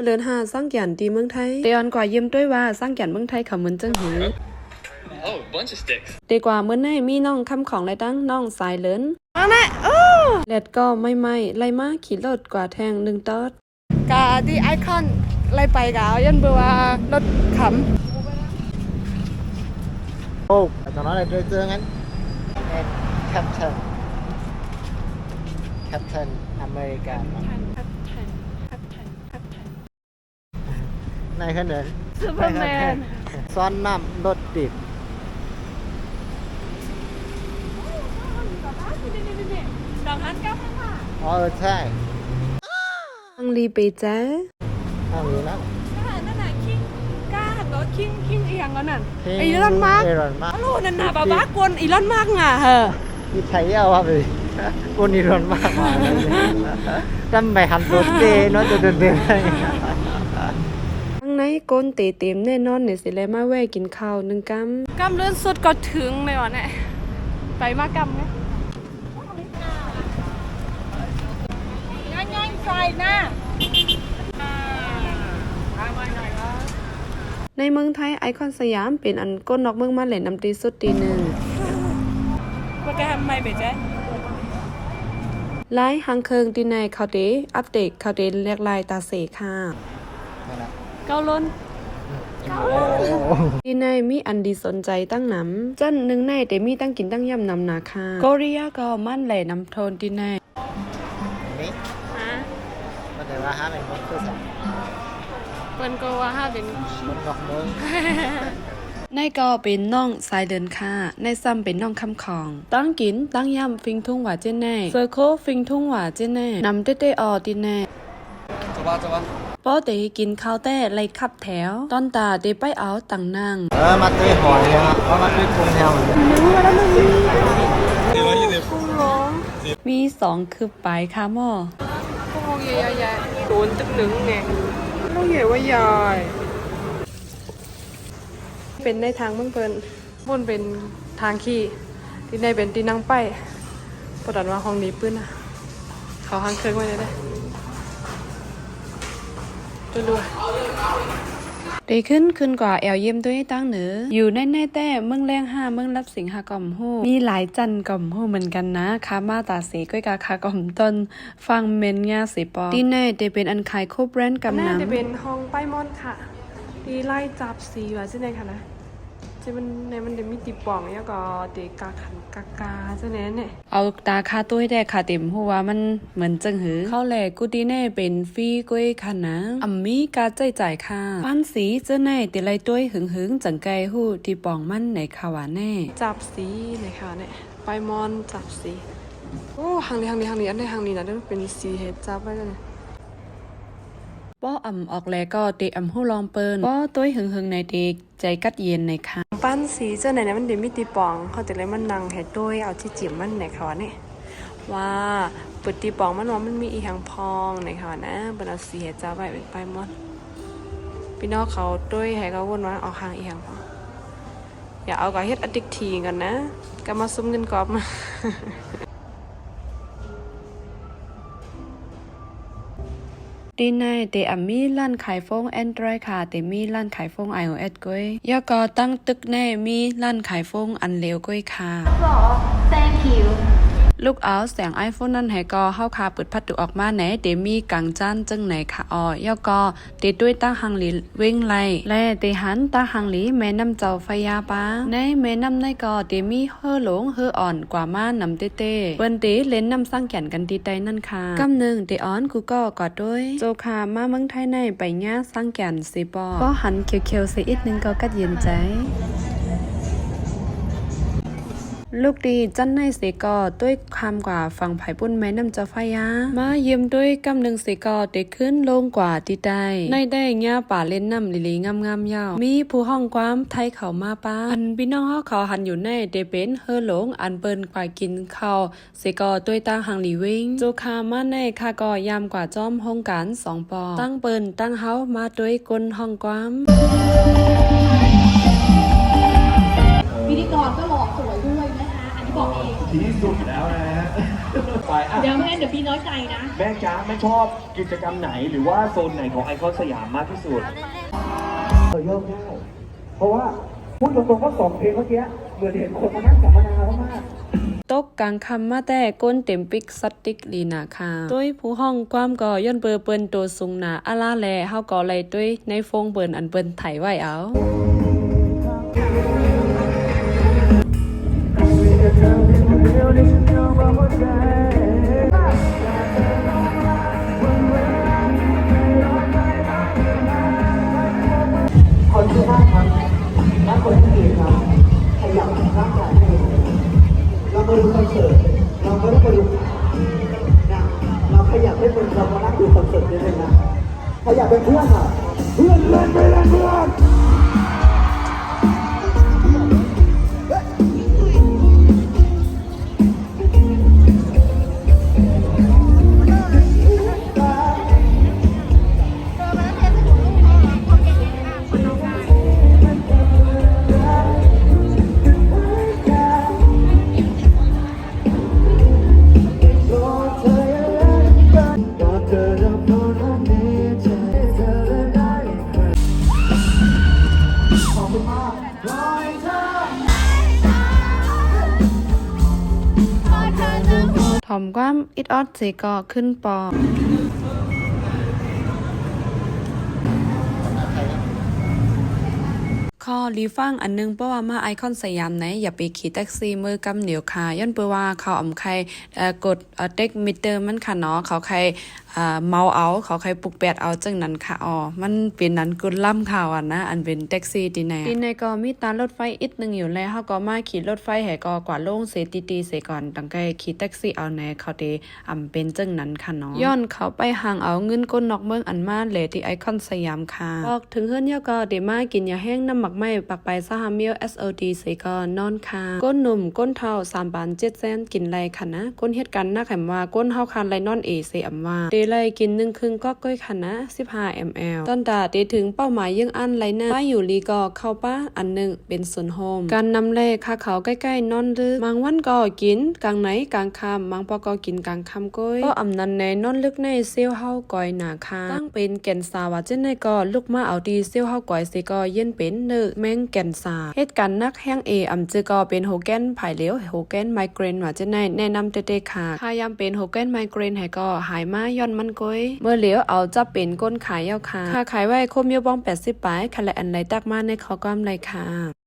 เลินหาสร้างแก่นตีเมืองไทยเตียนกว่าเยี่ยมด้วยว่าสร้างแก่นเมืองไทยเขาเหมือนจังหือดีกว่าเมื่อไหร่มีน้องคำของไรตั้งน้องสายเลินมาแม่เล็ดก็ไม่ไล่มาขี่รถกว่าแทง1 ตอดกาที่ไอคอนไล่ไปกายันเบอร์ว่ารถขำโอ้ตอนนั้นเลยเจองั้นแคปเทินอเมริกันนายขนนซูเปอร์แมนซ้อนน้ำรถติดอ๋อใช่อังลีไปแจ๊ทางนี้นะนั่นน่ะคิงกล้าหันรถคิงอีหยังนั่นอีลอนมาร์กฮัลโหลนั่นน่ะบ้ากวนอีลอนมาร์กอ่ะเฮ้อมีไทยเอาว่าไปกวนอีลอนมากมาจำไปหันรถเต้เนาะเดินข้างในก้นเต็มแน่นอนเนี่ยสิเลยมาแวะกินข้าว1 กำเลื่อนสุดก็ถึงเลยวะเนี่ยไปมากำเนี่ยง่ายๆใส่หน้าในเมืองไทยไอคอนสยามเป็นอันก้นนอกเมืองมาเล่นน้ำตีสุดตีหนึ่งว่าแกทำไมเบจ๊ไลฟ์ฮังเคิงตีในเขาเดอัปเดตเขาเดเรียกลายตาเสค่ะเกาล้นตีในมีอันดีสนใจตั้งน้ำจันหนึ่งในแต่มีตั้งกินตั้งยำนำนาค่ะโกเรียก็มั่นแหล่น้ำโทนตีในนี่มันแต่ว่าฮะเป็นคนคือสัตว์เปิ้นก็ว่าห้าเป็นคนนอกเมืองในก็เป็นน้องสายเดินค่ะในซ้ำเป็นน้องคำของตั้งกินตั้งยำฟิงทุ่งหว่าเจนแน่เซอร์โคฟิงทุ่งหว่าเจนแน่นำเต้ออตีแน่จะว่าป้อเตกินข้าวแต่ไรขับแถวตอนตาเตไปเอาตังนางมาเตะหอยครับเพราะมาเตะกุ้งแถวมี2คือปลายค่ะหม้อพวกใหญ่ๆโดนตึกหนึ่งเนี่ยลูกใหญ่ว่าใหญ่เป็นในทางเมืองเพิ่นบนเป็นทางขี่ที่ในเป็นตีนั่งไปปวดว่าห้องนี้ปื้นอ่ะเขาหางเครื่องไว้เลยได้ดูดีขึ้นกว่าแอลเยี่ยมด้วยตั้งเหนืออยู่แน่แต่เมืองแรง5เมืองรับสิงหากล่อมหูมีหลายจันกล่อมหูเหมือนกันนะคามาตาสีก้อยกาคากล่อมต้นฟังเมนงาสีปอที่แน่จะเป็นอันขายโคแบรนด์กำน้ำจะเป็นห้องป้ายมอนค่ะดีไล่จับสีว่าใช่ไหมคะนะจะมันจะมีติปองแล้วก็เด็กกาขันกาใช่ไหมเนี่ยเอาตาคาตุ้ยแต่คาเต็มหัวมันเหมือนจังหือเข้าแหลกกูดีแน่เป็นฟรีก้อยค่ะนะอัมมี่กาจ่ายค่ะปั้นสีเจ้าแน่ติไลตุ้ยหึงจังไกหูติปองมันไหนขาวแน่จับสีไหนค่ะเนี่ยไปมอนจับสีโอ้หางนี้อันนี้นะได้เป็นสีเห็ดจับไว้เลยป้อออกแล้วก็เตะหูลองเปิลป้อตุ้ยหึงในเด็กใจกัดเย็นในค่ะปั้นสีเจ้าไหนมันเดี๋ยวมีตีปองเขาจะเลยมันนังเห็ดด้วยเอาที่จิ้มมันในค่ะเนี่ยว่าเปิดตีปองมันว่ามันมีอีหางพองในค่ะนะเป็นเอาสีเห็ดจ้าไว้เป็นไปหมดพี่น้องเขาด้วยให้เขาวนว่าเอาหางอีหางพองอย่าเอากับเฮ็ดอดิกทีกันนะก็มาซุ่มกันกอบมาดีในเตอมีร้านขายฟง Android ค่ะแต่มีร้านขายฟง iOS ก้อยยก็ตั้งตึกแน่มีร้านขายฟงอันเลวก้อยค่ะ Thank you ลูกเอาแสง iPhone นั่นให้ก็เข้าคาเปิดพัดตุออกมาไหนเดมีกังจ้านจึงไหนค่ะยก็เตด้วยตั้งหังหลีเว้งไล่และเตหันตั้งหังหลีแม่น้ำเจ้าไฟยาป้าในแม่น้ำในก็เตมีเฮ่อหลงเฮ่ออ่อนกว่ามาน้ำเต้เปิ้นเตเล่นน้ำสร้างแก่นกันตีใดนั่นค่ะกำหนึ่งเตอ้อนกูก็กอดด้วยโจคามาเมืองไทยในไปง่าสร้างแก่นสิปอก็หันเขียวๆสิอีกนึงก็กัดเย็นใจลูกดีจันในเสกอด้วยคำกว่าฝั่งไผ่ปุ้นแม่น้ำเจ้าไฟยามาเยี่ยมด้วยกำหนึ่งเสกอเด็กขึ้นลงกว่าที่ใดในได้เงี้ยป่าเล่นน้ำลีงามยาวมีผู้ห้องความไทยเขามาป้าอันพี่น้องเขาหันอยู่ในเดเป็นเฮอหลงอันเปิ้นกว่ากินข้าวเสกอด้วยตั้งหางหลีวิ่งโจคามาในคากอยามกว่าจอมห้องการ2 ปอตั้งเปิ้นตั้งเฮามาด้วยกลห้องความพิธีกรก็หล่อสวยด้วยนะคะอันนี้บอกเองที่สุดแล้วนะฮะ อ่ะ เดี๋ยวไม่งั้นเดี๋ยวพี่น้อยใจนะ แม่จ๊ะแม่ชอบกิจกรรมไหนหรือว่าโซนไหนของไอคอนสยามมากที่สุด โยกได้เพราะว่าพูดตรงๆว่าสองเพลงเมื่อกี้เหมือนเห็นคนมานั่งสัมมนาเขามาก ตกกลางคำมาแต่ก้นเต็มปิกสติกลีนาค่ะด้วยผู้ห้องความก่อย่อนเบอร์เปิ้นตัวสูงหนาอาลาแลเฮาก่อเลยด้วยในฟงเปิ้นอันเปิ้นไถไว้เอา คนที่ห้าครับและคนที่สี่ครับขยับร่างกายให้ดีเรามาดูคอนเสิร์ตเราไม่ได้มาดูนะเราขยับให้เป็นเรามานั่งดูคอนเสิร์ตนิดนึงนะขยับเป็นเพื่อนอ่ะเพื่อนเล่นไปเล่นเพื่อน ถ่อมความอิดออดเสก็ขึ้นปอข้อรีฟังอันนึงเพราะว่ามาไอคอนสยามไหนอย่าไปขี่แท็กซี่มือกำเหนียวค่ะย้อนเปว่าเขาอำใครกดเต็กมิเตอร์มันค่ะเนาะเขาใครเมาเอาเขาใครปลุกแปดเอาจังนั้นค่ะอ๋อมันเป็นนั้นกุนล่ำข่าวอ่ะนะอันเป็นแท็กซี่ที่ไหนที่ไหนก็มีตารถไฟอีกนึงอยู่แล้วเขาก็มาขี่รถไฟแห่ก็กว่าลงเสตีเสก่อนตั้งใจขี่แท็กซี่เอาแน่เขาดีเป็นจังนั้นค่ะเนาะย้อนเขาไปห่างเอาเงินก้นนอกเมืองอันมาเลยที่ไอคอนสยามค่ะบอกถึงเฮือนเยาก็เดมากินยาแห้งน้ำหมักไม่ปักไปซาฮามิล SOD เสก่อนนอนค่ะก้นหนุ่มก้นเท่า3 บาท 7 แสนกินไรค่ะนะก้นเฮ็ดกันนักแหมว่าก้นเฮาคันไรนอนเสอำว่าเดไรกิน1 ครึ่งก็ก้อยค่ะนะ15 ml ตอนตาเดถึงเป้าหมายยังอันไรนะป้าอยู่ลีก็เข้าป้าอันนึงเป็นส่วนโฮมการนำเลค่าเขาใกล้ๆนอนลึกบางวันก็กินกลางไหนกลางค่ำบางพอก็กินกลางค่ำก้อยก็อำนั้นในนอนลึกในเซี่ยวเฮาก้อยหนาค่ะตั้งเป็นแก่นสาว่าเจ้นในก็ลุกมาเอาดีเซี่ยวเฮาก้อยสิก็เย็นเป็นเนื้อแมงแก่นสาเหตุการณ์นักแห้งอำจือก็เป็นโฮแกนไผ่เหลวโฮแกนไมเกรนว่าเจ้นในแนะนำเตๆค่ะพยายามเป็นโฮแกนไมเกรนให้ก็หายมาย้อนมันก้อยเมื่อเหลวเอาจะเป็นก้นขายยาวค่ะค่าขายไว้คมยบ้อง80 ปลายค่ะและอันไรตักมาในขอกำไรค่ะ